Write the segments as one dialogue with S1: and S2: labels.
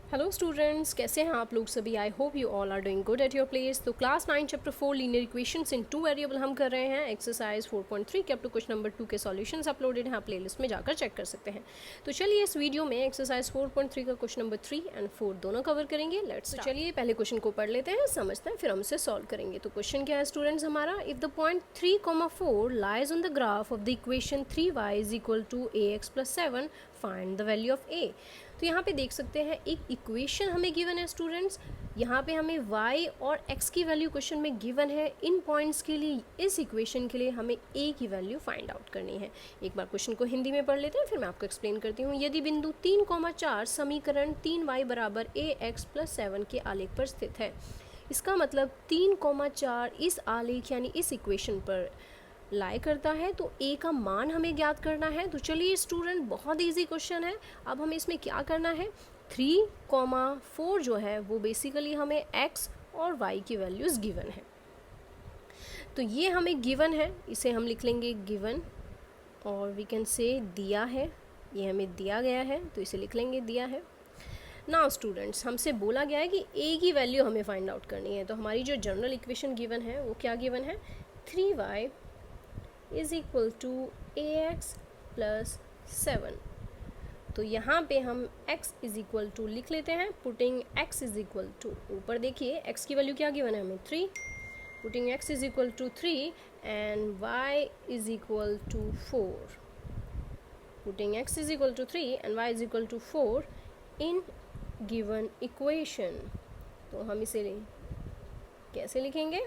S1: Hello students, कैसे हैं आप लोग सभी। I hope you all are doing good at your place. तो class 9 chapter 4 linear equations in two variable हम कर रहे हैं। एक्सरसाइज 4.3 के अप टू क्वेश्चन नंबर 2 के सॉल्यूशंस अपलोडेड हैं, आप प्लेलिस्ट में जाकर चेक कर सकते हैं। तो चलिए इस वीडियो में एक्सरसाइज 4.3 का क्वेश्चन नंबर 3 एंड 4 दोनों कवर करेंगे। लेट्स चलिए पहले क्वेश्चन को पढ़ लेते हैं, समझते हैं, फिर हम इसे सॉल्व करेंगे। तो क्वेश्चन क्या है स्टूडेंट्स हमारा, if the point 3,4 lies on the graph of the equation 3y is equal to ax plus 7 find the value of a। तो यहाँ पे देख सकते हैं एक इक्वेशन हमें गिवन है स्टूडेंट्स, यहाँ पे हमें y और x की वैल्यू क्वेश्चन में गिवन है। इन पॉइंट्स के लिए, इस इक्वेशन के लिए हमें a की वैल्यू फाइंड आउट करनी है। एक बार क्वेश्चन को हिंदी में पढ़ लेते हैं, फिर मैं आपको एक्सप्लेन करती हूँ। यदि बिंदु 3,4 समीकरण 3y बराबर ax प्लस 7 के आलेख पर स्थित है, इसका मतलब 3,4 इस आलेख यानी इस इक्वेशन पर लाई करता है, तो a का मान हमें ज्ञात करना है। तो चलिए स्टूडेंट, बहुत इजी क्वेश्चन है। अब हमें इसमें क्या करना है, 3,4 जो है वो बेसिकली हमें x और y की वैल्यूज़ गिवन है। तो ये हमें गिवन है, इसे हम लिख लेंगे गिवन, और वी कैन से दिया है, ये हमें दिया गया है तो इसे लिख लेंगे दिया है। नाउ स्टूडेंट्स, हमसे बोला गया है कि a की वैल्यू हमें फाइंड आउट करनी है। तो हमारी जो जनरल इक्वेशन गिवन है वो क्या गिवन है, 3y is equal to ax plus 7। तो यहाँ पे हम x इज इक्वल टू लिख लेते हैं, putting x is equal to, ऊपर देखिए x की वैल्यू क्या गिवन है हमें 3, putting x is equal to 3 and y is equal to 4, putting x is equal to 3 and y is equal to 4 in given equation. तो हम इसे कैसे लिखेंगे,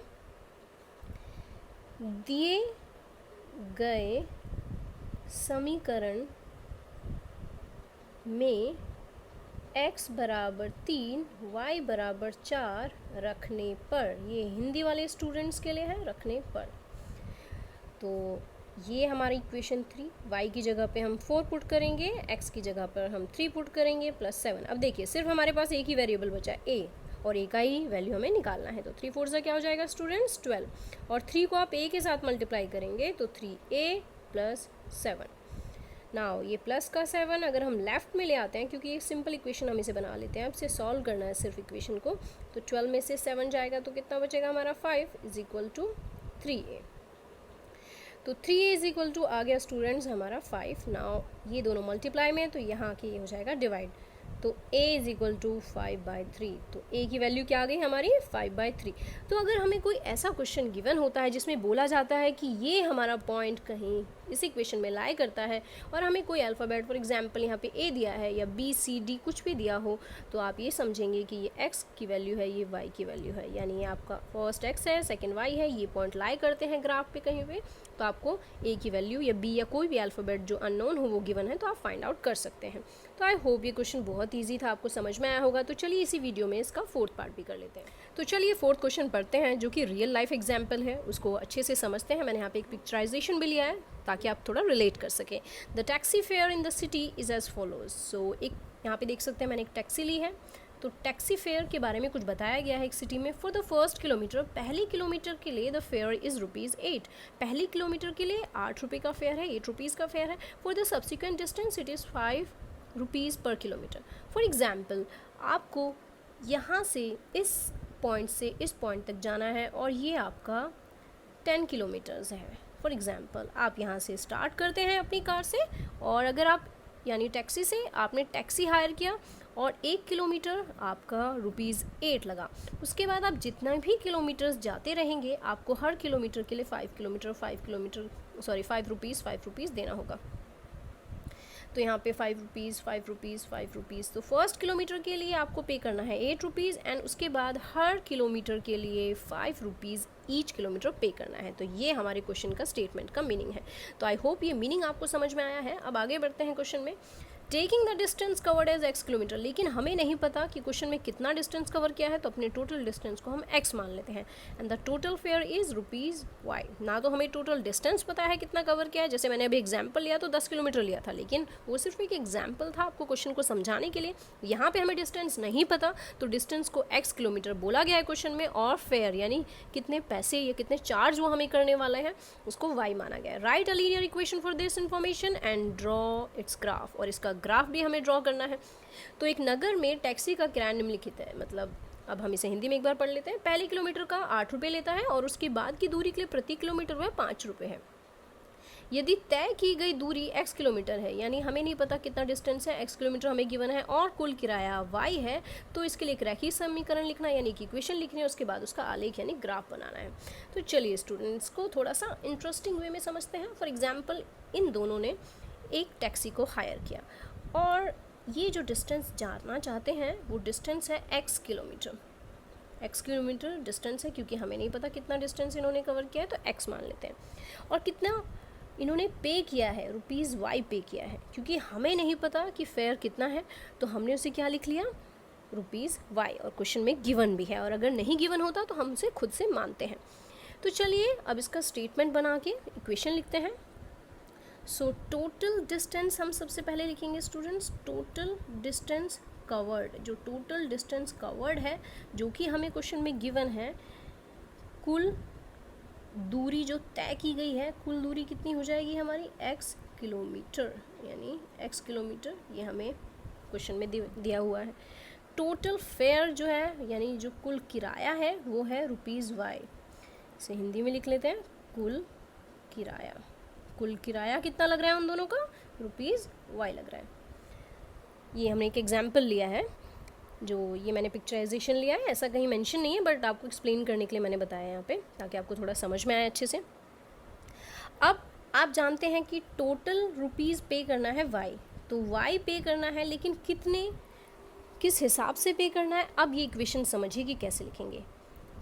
S1: दिए गए समीकरण में x बराबर 3 y बराबर 4 रखने पर, ये हिंदी वाले स्टूडेंट्स के लिए है, रखने पर। तो ये हमारी इक्वेशन 3, y की जगह पे हम 4 पुट करेंगे, x की जगह पर हम 3 पुट करेंगे प्लस 7। अब देखिए सिर्फ हमारे पास एक ही वेरिएबल बचा है a, और a का ही वैल्यू हमें निकालना है। तो 3 4 से क्या हो जाएगा स्टूडेंट्स 12, और 3 को आप a के साथ मल्टीप्लाई करेंगे तो 3a प्लस 7। नाउ ये प्लस का 7 अगर हम लेफ्ट में ले आते हैं, क्योंकि ये सिंपल इक्वेशन हम इसे बना लेते हैं, अब इसे सॉल्व करना है सिर्फ इक्वेशन को। तो 12 में से 7 जाएगा तो कितना बचेगा हमारा 5 इज इक्वल टू 3a। तो 3a इज इक्वल टू आ गया स्टूडेंट्स हमारा 5। नाउ ये दोनों मल्टीप्लाई में, तो यहाँ की हो जाएगा डिवाइड, तो a इज इक्वल टू 5/3। तो a की वैल्यू क्या आ गई हमारी 5/3। तो अगर हमें कोई ऐसा क्वेश्चन गिवन होता है जिसमें बोला जाता है कि ये हमारा पॉइंट कहीं इस इक्वेशन में लाई करता है, और हमें कोई अल्फ़ाबेट फॉर एग्जांपल यहाँ पे a दिया है या b c d कुछ भी दिया हो, तो आप ये समझेंगे कि ये x की वैल्यू है, ये y की वैल्यू है, यानी ये आपका फर्स्ट x है, सेकेंड y है, ये पॉइंट लाई करते हैं ग्राफ पे कहीं पे, तो आपको a की वैल्यू या b या कोई भी अल्फ़ाबेट जो अननोन हो वो गिवन है, तो आप फाइंड आउट कर सकते हैं। तो आई होप ये क्वेश्चन बहुत ईजी था, आपको समझ में आया होगा। तो चलिए इसी वीडियो में इसका फोर्थ पार्ट भी कर लेते हैं। तो चलिए फोर्थ क्वेश्चन पढ़ते हैं, जो कि रियल लाइफ एग्जाम्पल है, उसको अच्छे से समझते हैं। मैंने यहाँ पे एक पिक्चराइजेशन भी लिया है ताकि आप थोड़ा रिलेट कर सकें। The taxi fare in the city is as follows. So एक यहाँ पे देख सकते हैं मैंने एक टैक्सी ली है, तो टैक्सी फेयर के बारे में कुछ बताया गया है एक सिटी में। फॉर द फर्स्ट किलोमीटर, पहली किलोमीटर के लिए द फेयर इज़ ₹8, पहली किलोमीटर के लिए 8 रुपये का फेयर है, 8 रुपीज़ का फेयर है। For the subsequent distance it is 5 rupees पर किलोमीटर। फॉर एग्जाम्पल, आपको यहाँ से इस पॉइंट से इस पॉइंट तक जाना है, और ये आपका 10 किलोमीटर्स है। फॉर एग्जाम्पल, आप यहाँ से स्टार्ट करते हैं अपनी कार से, और अगर आप यानी टैक्सी से आपने टैक्सी हायर किया और 1 किलोमीटर आपका ₹8 लगा। उसके बाद आप जितना भी किलोमीटर्स जाते रहेंगे, आपको हर किलोमीटर के लिए 5 रुपीज़ देना होगा। तो यहाँ पे 5 रुपीज़ 5 रुपीज़ 5 रुपीज़, तो फर्स्ट किलोमीटर के लिए आपको पे करना है 8 रुपीज़, एंड उसके बाद हर किलोमीटर के लिए 5 रुपीज़ ईच किलोमीटर पे करना है। तो ये हमारे क्वेश्चन का स्टेटमेंट का मीनिंग है। तो आई होप ये मीनिंग आपको समझ में आया है। अब आगे बढ़ते हैं क्वेश्चन में। Taking the distance covered as x kilometre, लेकिन हमें नहीं पता कि क्वेश्चन में कितना डिस्टेंस कवर किया है, तो अपने टोटल डिस्टेंस को हम x मान लेते हैं। And the total fair is ₹y। ना तो हमें टोटल डिस्टेंस पता है कितना कवर किया है, जैसे मैंने अभी एग्जाम्पल लिया तो 10 किलोमीटर लिया था, लेकिन वो सिर्फ एक एग्जाम्पल था आपको क्वेश्चन को समझाने के लिए। यहाँ पे हमें डिस्टेंस नहीं पता, तो डिस्टेंस को x किलोमीटर बोला गया है क्वेश्चन में, और फेयर यानी कितने पैसे या कितने चार्ज वो हमें करने वाले हैं उसको y माना गया है। Right a linear equation for this information and draw it's graph, और इसका ग्राफ भी हमें ड्रॉ करना है। तो एक नगर में टैक्सी का किराया निम्नलिखित है, मतलब अब हम इसे हिंदी में एक बार पढ़ लेते हैं। पहले किलोमीटर का 8 रुपये लेता है और उसके बाद की दूरी के लिए प्रति किलोमीटर वह 5 रुपये है। यदि तय की गई दूरी x किलोमीटर है, यानी हमें नहीं पता कितना डिस्टेंस है, x किलोमीटर हमें गिवन है और कुल किराया y है, तो इसके लिए एक रैखिक समीकरण लिखना है, यानी कि इक्वेशन लिखनी है, उसके बाद उसका आलेख यानी ग्राफ बनाना है। तो चलिए स्टूडेंट्स को थोड़ा सा इंटरेस्टिंग वे में समझते हैं। फॉर एग्जाम्पल, इन दोनों ने एक टैक्सी को हायर किया और ये जो डिस्टेंस जानना चाहते हैं वो डिस्टेंस है x kilometre. x kilometre distance है, क्योंकि हमें नहीं पता कितना डिस्टेंस इन्होंने कवर किया है तो x मान लेते हैं। और कितना इन्होंने पे किया है, रुपीज़ y पे किया है, क्योंकि हमें नहीं पता कि फेयर कितना है तो हमने उसे क्या लिख लिया, रुपीज़ y, और क्वेश्चन में गिवन भी है, और अगर नहीं गिवन होता तो हम उसे खुद से मानते हैं। तो चलिए अब इसका स्टेटमेंट बना के इक्वेशन लिखते हैं। सो टोटल डिस्टेंस हम सबसे पहले लिखेंगे स्टूडेंट्स, टोटल डिस्टेंस कवर्ड, जो टोटल डिस्टेंस कवर्ड है जो कि हमें क्वेश्चन में गिवन है, कुल दूरी जो तय की गई है, कुल दूरी कितनी हो जाएगी हमारी x किलोमीटर, यानी x किलोमीटर, ये हमें क्वेश्चन में दिया हुआ है। टोटल फेयर जो है, यानी जो कुल किराया है वो है रुपीज़ y। इसे हिंदी में लिख लेते हैं, कुल किराया। कुल किराया कितना लग रहा है उन दोनों का, रुपीज़ y लग रहा है। ये हमने एक एग्जाम्पल लिया है, जो ये मैंने पिक्चराइजेशन लिया है, ऐसा कहीं मेंशन नहीं है, बट आपको एक्सप्लेन करने के लिए मैंने बताया यहाँ पे, ताकि आपको थोड़ा समझ में आए अच्छे से। अब आप जानते हैं कि टोटल रुपीज़ पे करना है y, तो y पे करना है, लेकिन कितने, किस हिसाब से पे करना है, अब ये इक्वेशन समझिए कि कैसे लिखेंगे।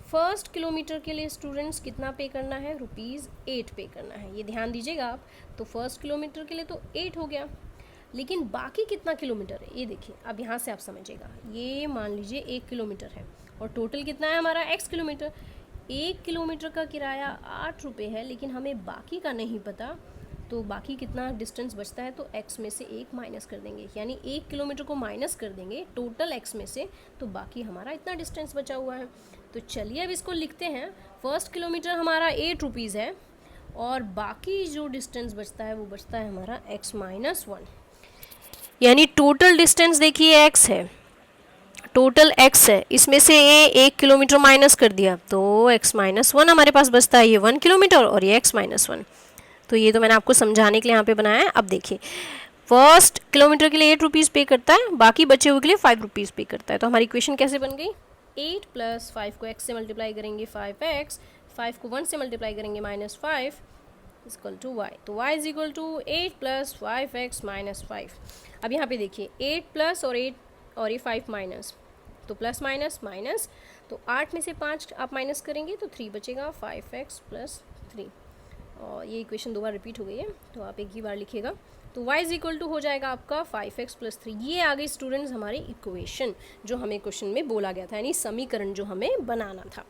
S1: फर्स्ट किलोमीटर के लिए स्टूडेंट्स कितना पे करना है, रुपीज़ 8 पे करना है, ये ध्यान दीजिएगा आप। तो फर्स्ट किलोमीटर के लिए तो 8 हो गया, लेकिन बाकी कितना किलोमीटर है ये देखिए, अब यहाँ से आप समझिएगा। ये मान लीजिए 1 किलोमीटर है और टोटल कितना है हमारा x किलोमीटर। 1 किलोमीटर का किराया 8 रुपये है, लेकिन हमें बाकी का नहीं पता, तो बाकी कितना डिस्टेंस बचता है, तो x में से 1 माइनस कर देंगे, यानी 1 किलोमीटर को माइनस कर देंगे टोटल x में से, तो बाकी हमारा इतना डिस्टेंस बचा हुआ है। तो चलिए अब इसको लिखते हैं। फर्स्ट किलोमीटर हमारा 8 रुपीज़ है और बाकी जो डिस्टेंस बचता है वो बचता है हमारा x माइनस 1, यानी टोटल डिस्टेंस देखिए x है, टोटल x है, इसमें से ये 1 किलोमीटर माइनस कर दिया तो x माइनस 1 हमारे पास बचता है, ये 1 किलोमीटर और ये x माइनस 1। तो ये तो मैंने आपको समझाने के लिए यहाँ पे बनाया है। अब देखिए, फर्स्ट किलोमीटर के लिए 8 रुपीज़ पे करता है, बाकी बचे हुए के लिए 5 रुपीज़ पे करता है। तो हमारी इक्वेशन कैसे बन गई, 8 प्लस 5 को x से मल्टीप्लाई करेंगे 5x, 5 को 1 से मल्टीप्लाई करेंगे माइनस 5 इक्वल टू y, तो y is equal to 8 plus 5x minus 5। अब यहाँ पे देखिए 8 प्लस और 8 और ये 5 माइनस, तो प्लस माइनस माइनस, तो 8 में से 5 आप माइनस करेंगे तो 3 बचेगा, 5x प्लस 3, और ये इक्वेशन 2 बार रिपीट हो गई है तो आप एक ही बार लिखिएगा। तो y इज इक्वल टू हो जाएगा आपका 5x प्लस 3। ये आ गई स्टूडेंट्स हमारी इक्वेशन जो हमें क्वेश्चन में बोला गया था, यानी समीकरण जो हमें बनाना था।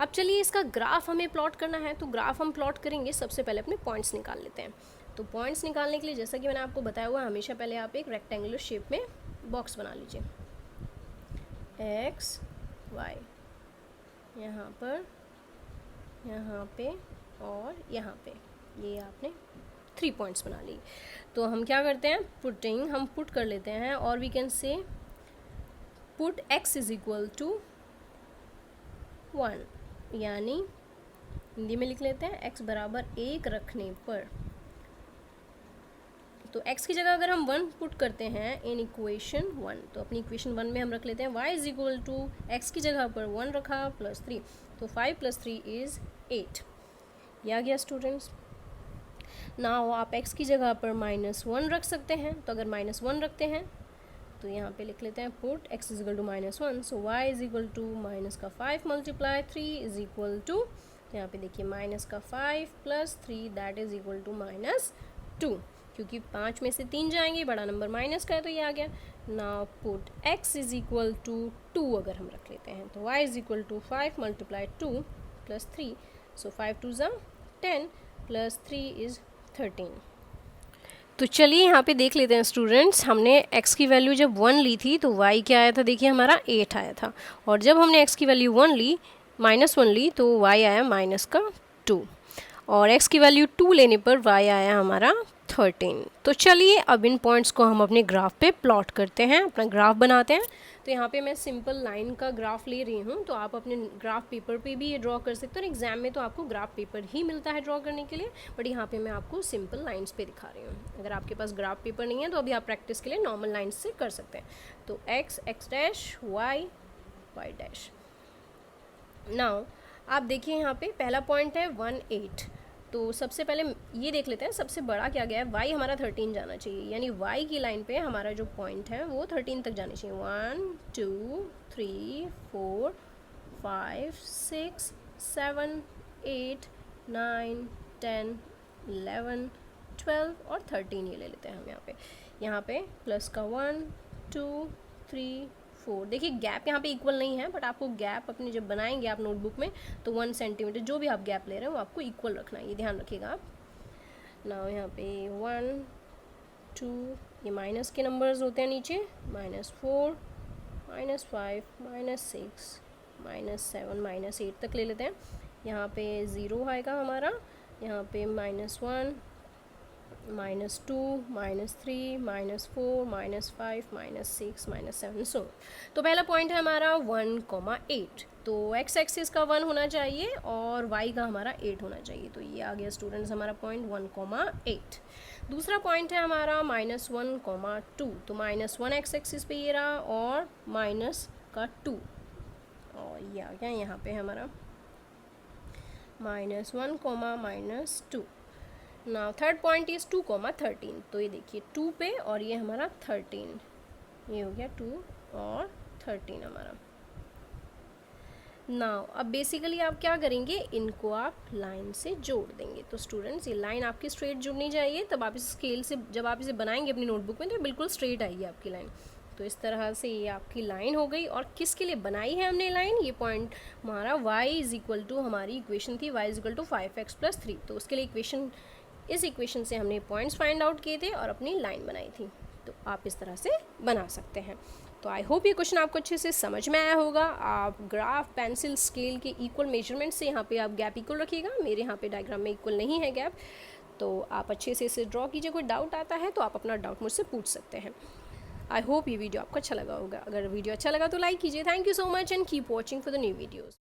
S1: अब चलिए इसका ग्राफ हमें प्लॉट करना है, तो ग्राफ हम प्लॉट करेंगे, सबसे पहले अपने पॉइंट्स निकाल लेते हैं। तो पॉइंट्स निकालने के लिए जैसा कि मैंने आपको बताया हुआ, हमेशा पहले आप एक रेक्टेंगुलर शेप में बॉक्स बना लीजिए, x y, यहाँ पर, यहाँ पे और यहाँ पे, ये आपने 3 पॉइंट्स बना ली। तो हम क्या करते हैं, पुटिंग, हम पुट कर लेते हैं, और we can say put x is equal to 1, यानी हिंदी में लिख लेते हैं x बराबर 1 रखने पर, तो x की जगह अगर हम 1 पुट करते हैं इन इक्वेशन 1, तो अपनी इक्वेशन 1 में हम रख लेते हैं y is equal to x की जगह पर 1 रखा प्लस 3, तो 5 प्लस 3 इज़ 8। यह आ गया स्टूडेंट्स। नाउ आप x की जगह पर -1 रख सकते हैं, तो अगर -1 रखते हैं तो यहाँ पे लिख लेते हैं put x is equal to -1, so y is equal to minus का 5 मल्टीप्लाई 3 इज इक्वल टू, तो यहाँ पे देखिए माइनस का 5 plus 3 that is equal to -2, क्योंकि 5 में से 3 जाएंगे, बड़ा नंबर माइनस का है तो ये आ गया। Now put x is equal to 2 अगर हम रख लेते हैं, तो y is equal to 5 multiply 2 plus 3, so 5 2 ज़ा 10 प्लस 3 इज़ 13। तो चलिए यहाँ पे देख लेते हैं स्टूडेंट्स, हमने x की वैल्यू जब 1 ली थी तो y क्या आया था, देखिए हमारा 8 आया था, और जब हमने x की वैल्यू 1 ली, -1 ली, तो y आया -2, और x की वैल्यू 2 लेने पर y आया हमारा 13। तो चलिए अब इन पॉइंट्स को हम अपने ग्राफ पे प्लॉट करते हैं, अपना ग्राफ बनाते हैं। तो यहाँ पे मैं सिंपल लाइन का ग्राफ ले रही हूँ, तो आप अपने ग्राफ पेपर पे भी ये ड्रॉ कर सकते हो। एग्जाम में तो आपको ग्राफ पेपर ही मिलता है ड्रॉ करने के लिए, बट यहाँ पे मैं आपको सिंपल लाइंस पे दिखा रही हूँ। अगर आपके पास ग्राफ पेपर नहीं है तो अभी आप प्रैक्टिस के लिए नॉर्मल लाइन्स से कर सकते हैं। तो X X dash, Y Y dash. Now आप देखिए यहाँ पे पहला पॉइंट है 1 8। तो सबसे पहले ये देख लेते हैं सबसे बड़ा क्या गया है, y हमारा 13 जाना चाहिए, यानी y की लाइन पे हमारा जो पॉइंट है वो 13 तक जाना चाहिए। 1 2 3 4 5 6 7 8 9 10 11 12 और 13 ये ले लेते हैं हम यहाँ पे प्लस का 1 2 3 4। देखिए गैप यहाँ पे इक्वल नहीं है, बट आपको गैप अपने जब बनाएंगे आप नोटबुक में तो 1 सेंटीमीटर जो भी आप गैप ले रहे हैं वो आपको इक्वल रखना है, ये ध्यान रखिएगा आप। ना यहाँ पे 1 2, ये माइनस के नंबर्स होते हैं नीचे, -4 -5 -6 -7 -8 तक ले लेते हैं। यहाँ पे 0 आएगा हमारा, यहाँ पे -1 -2 -3 -4 -5 -6 -7 सो। तो पहला पॉइंट है हमारा 1,8। तो x एक्सिस का 1 होना चाहिए और y का हमारा 8 होना चाहिए। तो ये आ गया स्टूडेंट्स हमारा पॉइंट 1,8। दूसरा पॉइंट है हमारा -1,2। तो -1 x एक्सिस पे ये रहा और माइनस का 2, और ये आ गया यहाँ पे हमारा -1, -2। Now third point is 2,13। तो ये देखिए 2 पे और ये हमारा 13, ये हो गया 2 और 13 हमारा। नाउ अब बेसिकली आप क्या करेंगे, इनको आप लाइन से जोड़ देंगे। तो स्टूडेंट्स ये लाइन आपकी स्ट्रेट जुड़नी चाहिए, तब आप इस स्केल से जब आप इसे बनाएंगे अपनी नोटबुक में तो बिल्कुल स्ट्रेट आएगी आपकी लाइन। तो इस तरह से ये आपकी लाइन हो गई। और किसके लिए बनाई है हमने लाइन, ये पॉइंट हमारा y इज इक्वल टू, हमारी इक्वेशन थी y is equal to 5x + 3। तो उसके लिए इस इक्वेशन से हमने पॉइंट्स फाइंड आउट किए थे और अपनी लाइन बनाई थी। तो आप इस तरह से बना सकते हैं। तो आई होप ये क्वेश्चन आपको अच्छे से समझ में आया होगा। आप ग्राफ, पेंसिल, स्केल के इक्वल मेजरमेंट से यहाँ पे आप गैप इक्वल रखिएगा। मेरे यहाँ पे डायग्राम में इक्वल नहीं है गैप, तो आप अच्छे से इसे ड्रॉ कीजिए। कोई डाउट आता है तो आप अपना डाउट मुझसे पूछ सकते हैं। आई होप ये वीडियो आपको अच्छा लगा होगा। अगर वीडियो अच्छा लगा तो लाइक कीजिए। Thank you so much and keep watching for the new videos.